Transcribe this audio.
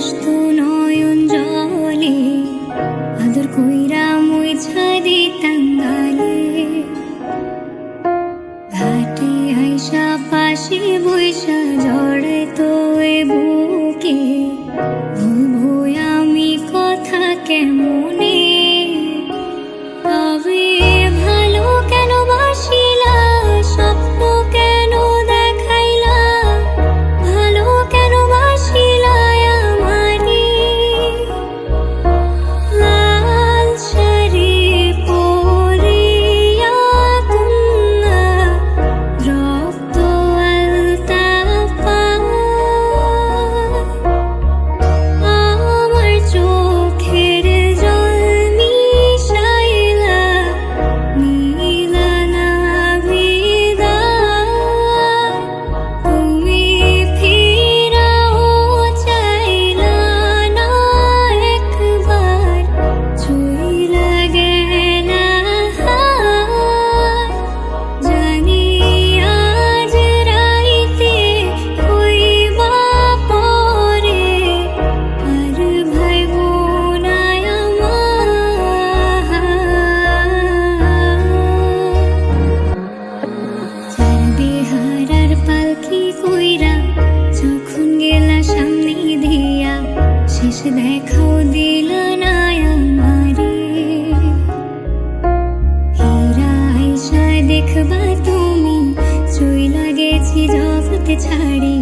আসতো নয়ন জলে, আদর কইরা মুইছা দিতাম গালে। ঘাটে আইসা পাশে বইসা জড়াইতো এ বুকে, ভুলবো আমি কথা কেমনে। তবে ভালো কেন বাসিলা, স্বপ্ন কেন দেখাইলা, ভালো কেন বাসিলা আমারে। লাল শাড়ি পরিয়া কন্যা, রক্ত আলতা পায়, আমার চোখের জল মিশাইলা নিলা না বিদায়। তুমি ফিরাও চাইলা না একবার, চইলা গেলা হায়। জানি আজ রাইতে হইবা পরে, আর ভাইবো না আমার। চার বেহারার পালকি কইরা যখন গেলা সামনে দিয়া, শেষ দেখাও দিলা না আমারে। ফিরা আইসা দেখবা তুমি, চইলা গেছি জগৎ ছাড়ি।